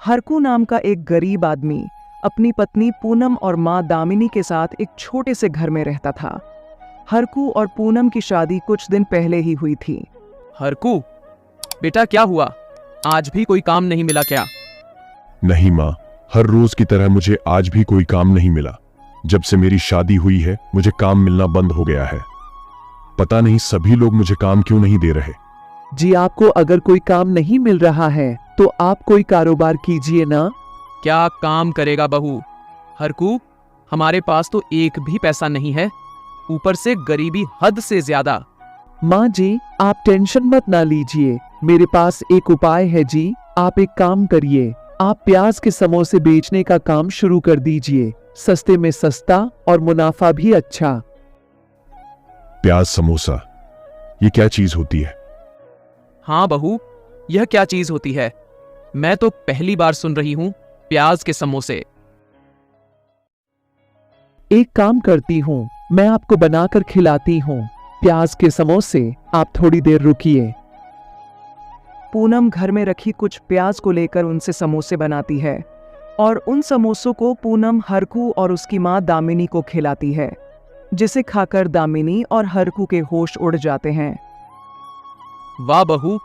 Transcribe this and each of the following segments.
हरकू नाम का एक गरीब आदमी अपनी पत्नी पूनम और मां दामिनी के साथ एक छोटे से घर में रहता था। हरकू और पूनम की शादी कुछ दिन पहले ही हुई थी। हरकू, बेटा क्या हुआ? आज भी कोई काम नहीं मिला क्या? नहीं माँ, हर रोज की तरह मुझे आज भी कोई काम नहीं मिला। जब से मेरी शादी हुई है मुझे काम मिलना बंद हो गया है। पता नहीं सभी लोग मुझे काम क्यों नहीं दे रहे। जी, आपको अगर कोई काम नहीं मिल रहा है तो आप कोई कारोबार कीजिए ना। क्या काम करेगा बहू? हरकू, हमारे पास तो एक भी पैसा नहीं है, ऊपर से गरीबी हद से ज्यादा। माँ जी, आप टेंशन मत ना लीजिए, मेरे पास एक उपाय है जी। आप एक काम करिए, आप प्याज के समोसे बेचने का काम शुरू कर दीजिए। सस्ते में सस्ता और मुनाफा भी अच्छा। प्याज समोसा, ये क्या चीज होती है? हाँ बहू, यह क्या चीज होती है? मैं तो पहली बार सुन रही हूं प्याज के समोसे। एक काम करती हूँ, मैं आपको बनाकर खिलाती हूँ प्याज के समोसे। आप थोड़ी देर रुकिए। पूनम घर में रखी कुछ प्याज को लेकर उनसे समोसे बनाती है और उन समोसों को पूनम हरकू और उसकी मां दामिनी को खिलाती है, जिसे खाकर दामिनी और हरकू के होश उड़ जाते हैं। वाह बहू,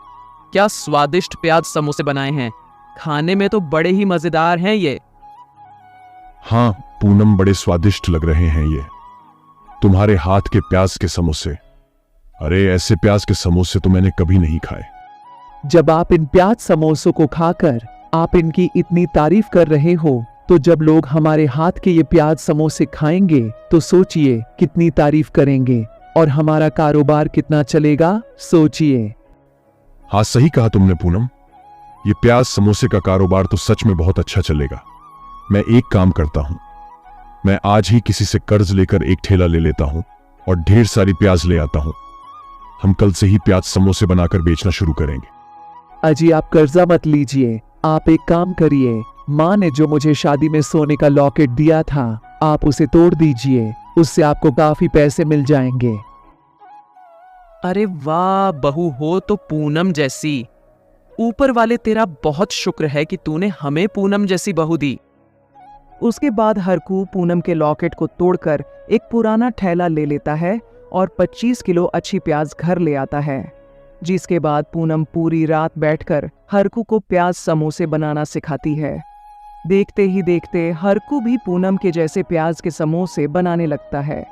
क्या स्वादिष्ट प्याज समोसे बनाए हैं। खाने में तो बड़े ही मजेदार हैं ये। हाँ पूनम, बड़े स्वादिष्ट लग रहे हैं ये तुम्हारे हाथ के प्याज के समोसे। अरे ऐसे प्याज के समोसे तो मैंने कभी नहीं खाए। जब आप इन प्याज समोसों को खाकर आप इनकी इतनी तारीफ कर रहे हो, तो जब लोग हमारे हाथ के ये प्याज समोसे खाएंगे तो सोचिए कितनी तारीफ करेंगे और हमारा कारोबार कितना चलेगा, सोचिए। हाँ सही कहा तुमने पूनम, ये प्याज समोसे का कारोबार तो सच में बहुत अच्छा चलेगा। मैं एक काम करता हूं, मैं आज ही किसी से कर्ज लेकर एक ठेला ले लेता हूं और ढेर सारी प्याज ले आता हूं। हम कल से ही प्याज समोसे बनाकर बेचना शुरू करेंगे। अजी, आप कर्जा मत लीजिए, आप एक काम करिए, माँ ने जो मुझे शादी में सोने का लॉकेट दिया था, आप उसे तोड़ दीजिए, उससे आपको काफी पैसे मिल जाएंगे। अरे वाह, बहू हो तो पूनम जैसी। ऊपर वाले तेरा बहुत शुक्र है कि तूने हमें पूनम जैसी बहू दी। उसके बाद हरकू पूनम के लॉकेट को तोड़कर एक पुराना ठेला ले लेता है और 25 किलो अच्छी प्याज घर ले आता है, जिसके बाद पूनम पूरी रात बैठकर हरकू को प्याज समोसे बनाना सिखाती है। देखते ही देखते हरकू भी पूनम के जैसे प्याज के समोसे बनाने लगता है।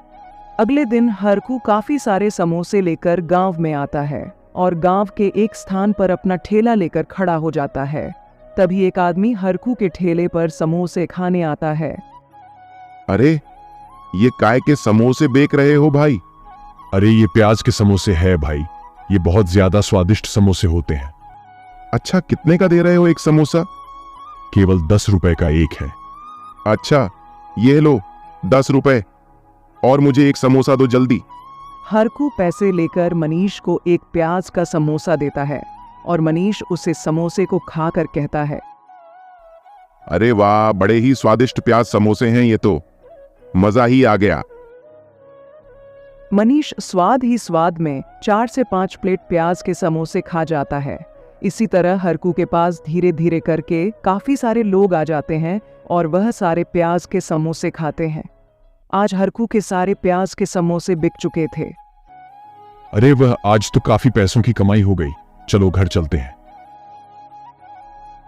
अगले दिन हरकू काफी सारे समोसे लेकर गांव में आता है और गांव के एक स्थान पर अपना ठेला लेकर खड़ा हो जाता है। तभी एक आदमी हरकू के ठेले पर समोसे खाने आता है। अरे ये काय के समोसे बेच रहे हो भाई? अरे ये प्याज के समोसे है भाई, ये बहुत ज्यादा स्वादिष्ट समोसे होते हैं। अच्छा, कितने का दे रहे हो एक समोसा? केवल 10 रुपए का एक है। अच्छा, ये लो 10 रुपए, और मुझे एक समोसा दो जल्दी। हरकू पैसे लेकर मनीष को एक प्याज का समोसा देता है और मनीष उसे समोसे को खाकर कहता है, अरे वाह, बड़े ही स्वादिष्ट प्याज समोसे हैं ये तो, मजा ही आ गया। मनीष स्वाद ही स्वाद में 4 से 5 प्लेट प्याज के समोसे खा जाता है। इसी तरह हरकू के पास धीरे धीरे करके काफी सारे लोग आ जाते हैं और वह सारे प्याज के समोसे खाते हैं। आज हरकू के सारे प्याज के समोसे बिक चुके थे। अरे वह आज तो काफी पैसों की कमाई हो गई, चलो घर चलते हैं।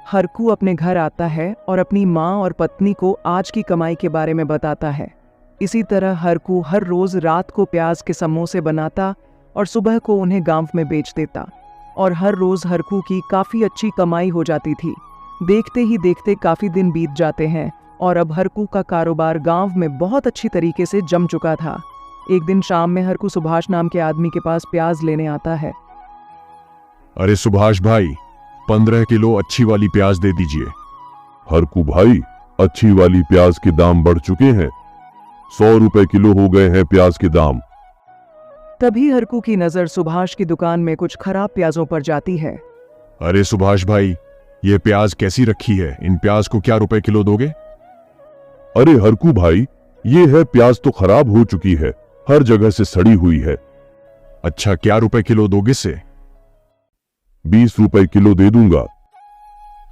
हरकू अपने घर आता है और अपनी माँ और पत्नी को आज की कमाई के बारे में बताता है। इसी तरह हरकू हर रोज रात को प्याज के समोसे बनाता और सुबह को उन्हें गांव में बेच देता और हर रोज हरकू की काफी अच्छी कमाई हो जाती थी। देखते ही देखते काफी दिन बीत जाते हैं और अब हरकू का कारोबार गांव में बहुत अच्छी तरीके से जम चुका था। एक दिन शाम में हरकू सुभाष नाम के आदमी के पास प्याज लेने आता है। अरे सुभाष भाई, 15 किलो अच्छी वाली प्याज दे दीजिए। हरकू भाई, अच्छी वाली प्याज के दाम बढ़ चुके हैं, 100 रुपए किलो हो गए हैं प्याज के दाम। तभी हरकू की नजर सुभाष की दुकान में कुछ खराब प्याजों पर जाती है। अरे सुभाष भाई, ये प्याज कैसी रखी है? इन प्याज को क्या रुपए किलो दोगे? अरे हरकू भाई, ये है प्याज तो खराब हो चुकी है, हर जगह से सड़ी हुई है। अच्छा, क्या रुपए किलो दोगे से? 20 रुपए किलो दे दूंगा।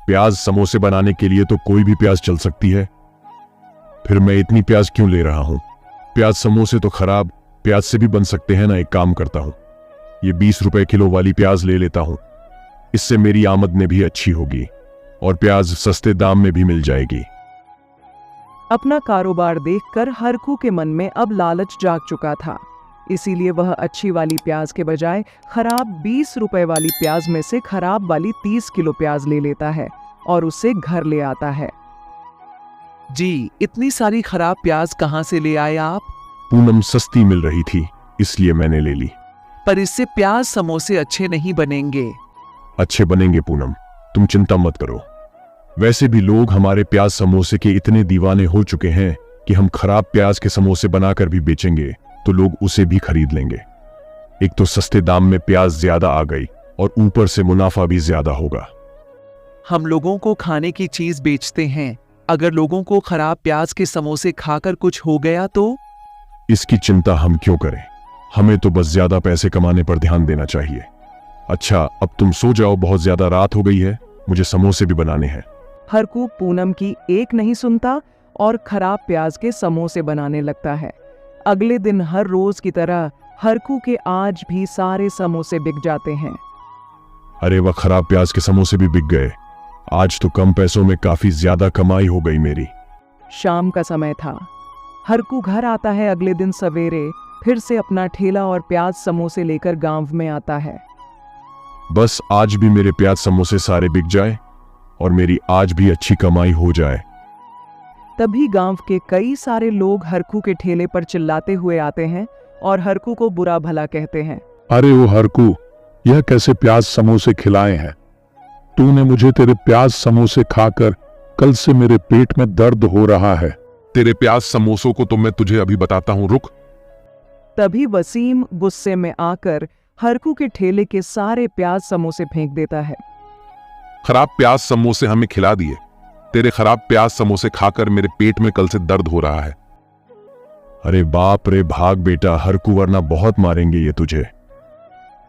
प्याज समोसे बनाने के लिए तो कोई भी प्याज चल सकती है, फिर मैं इतनी प्याज क्यों ले रहा हूं? प्याज समोसे तो खराब प्याज से भी बन सकते हैं ना। एक काम करता हूं, ये 20 रुपए किलो वाली प्याज ले लेता हूं। इससे मेरी आमदनी भी अच्छी होगी और प्याज सस्ते दाम में भी मिल जाएगी। अपना कारोबार देखकर हरकू के मन में अब लालच जाग चुका था, इसीलिए वह अच्छी वाली प्याज के बजाय खराब 20 रुपए वाली प्याज में से खराब वाली 30 किलो प्याज ले लेता है और उसे घर ले आता है। जी, इतनी सारी खराब प्याज कहाँ से ले आए आप? पूनम सस्ती मिल रही थी इसलिए मैंने ले ली। पर इससे प्याज समोसे अच्छे नहीं बनेंगे। अच्छे बनेंगे पूनम, तुम चिंता मत करो। वैसे भी लोग हमारे प्याज समोसे के इतने दीवाने हो चुके हैं कि हम खराब प्याज के समोसे बनाकर भी बेचेंगे तो लोग उसे भी खरीद लेंगे। एक तो सस्ते दाम में प्याज ज्यादा आ गई और ऊपर से मुनाफा भी ज्यादा होगा। हम लोगों को खाने की चीज बेचते हैं, अगर लोगों को खराब प्याज के समोसे खाकर कुछ हो गया तो? इसकी चिंता हम क्यों करें, हमें तो बस ज्यादा पैसे कमाने पर ध्यान देना चाहिए। अच्छा, अब तुम सो जाओ, बहुत ज्यादा रात हो गई है, मुझे समोसे भी बनाने हैं। हरकू पूनम की एक नहीं सुनता और खराब प्याज के समोसे बनाने लगता है। अगले दिन हर रोज की तरह हरकू के आज भी सारे समोसे बिक जाते हैं। अरे वह खराब प्याज के समोसे भी बिक गए। आज तो कम पैसों में काफी ज्यादा कमाई हो गई मेरी। शाम का समय था। हरकू घर आता है अगले दिन सवेरे, फिर से अपना ठेला और प्याज समोसे लेकर गांव में आता है। बस आज भी मेरे प्याज समोसे सारे बिक जाए और मेरी आज भी अच्छी कमाई हो जाए। तभी गांव के कई सारे लोग हरकू के ठेले पर चिल्लाते हुए आते हैं और हरकू को बुरा भला कहते हैं। अरे वो हरकू, यह कैसे प्याज समोसे खिलाए हैं? तूने मुझे तेरे प्याज समोसे खाकर कल से मेरे पेट में दर्द हो रहा है। तेरे प्याज समोसों को तो मैं तुझे अभी बताता हूं, रुक। तभी वसीम गुस्से में आकर हरकू के ठेले के सारे प्याज समोसे फेंक देता है। खराब प्याज समोसे हमें खिला दिए। तेरे खराब प्याज समोसे खाकर मेरे पेट में कल से दर्द हो रहा है। अरे बाप रे, भाग बेटा हरकू, वरना बहुत मारेंगे ये तुझे।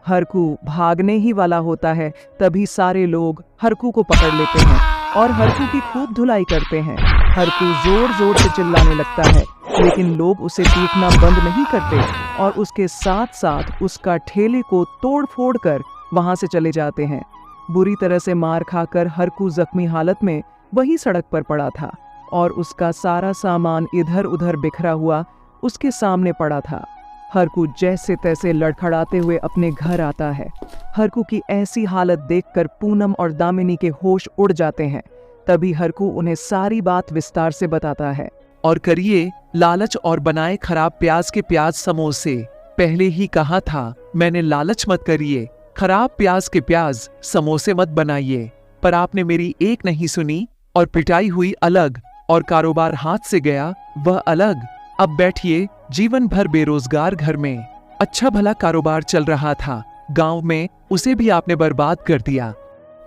हरकू भागने ही वाला होता है, तभी सारे लोग हरकू को पकड़ लेते हैं और हरकू की खूब धुलाई करते हैं। हरकू जोर जोर से चिल्लाने लगता है, लेकिन लोग उसे पीटना बंद नहीं करते और उसके साथ साथ उसका ठेले को तोड़ फोड़ कर वहां से चले जाते हैं। बुरी तरह से मार खाकर हरकू जख्मी हालत में वहीं सड़क पर पड़ा था और उसका सारा सामान इधर उधर बिखरा हुआ उसके सामने पड़ा था। हरकू जैसे तैसे लड़खड़ाते हुए अपने घर आता है। हरकू की ऐसी हालत देखकर पूनम और दामिनी के होश उड़ जाते हैं। तभी हरकू उन्हें सारी बात विस्तार से बताता है। और करिए लालच और बनाए खराब प्याज के प्याज समोसे। पहले ही कहा था मैंने, लालच मत करिए, खराब प्याज के प्याज समोसे मत बनाइए। पर आपने मेरी एक नहीं सुनी और पिटाई हुई अलग और कारोबार हाथ से गया वह अलग। अब बैठिए जीवन भर बेरोजगार घर में। अच्छा भला कारोबार चल रहा था गांव में, उसे भी आपने बर्बाद कर दिया।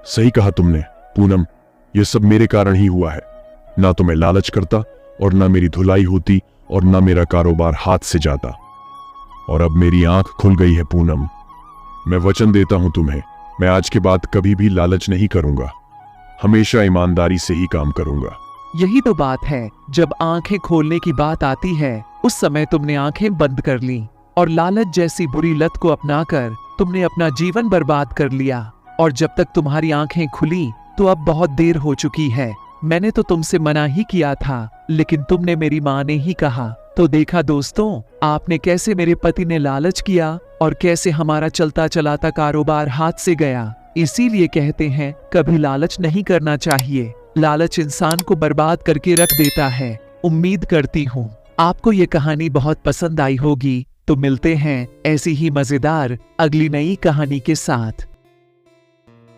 सही कहा तुमने पूनम, यह सब मेरे कारण ही हुआ है। ना तो मैं लालच करता और ना मेरी धुलाई होती और ना मेरा कारोबार हाथ से जाता। और अब मेरी आंख खुल गई है पूनम। मैं वचन देता हूं तुम्हें, मैं आज के बाद कभी भी लालच नहीं करूंगा, हमेशा ईमानदारी से ही काम करूंगा। यही तो बात है, जब आंखें खोलने की बात आती है उस समय तुमने आंखें बंद कर ली और लालच जैसी बुरी लत को अपनाकर तुमने अपना जीवन बर्बाद कर लिया। और जब तक तुम्हारी आंखें खुली तो अब बहुत देर हो चुकी है। मैंने तो तुमसे मना ही किया था, लेकिन तुमने मेरी माँ ने ही कहा। तो देखा दोस्तों, आपने कैसे मेरे पति ने लालच किया और कैसे हमारा चलता चलाता कारोबार हाथ से गया। इसीलिए कहते हैं कभी लालच नहीं करना चाहिए। लालच इंसान को बर्बाद करके रख देता है। उम्मीद करती हूँ आपको ये कहानी बहुत पसंद आई होगी। तो मिलते हैं ऐसी ही मजेदार अगली नई कहानी के साथ।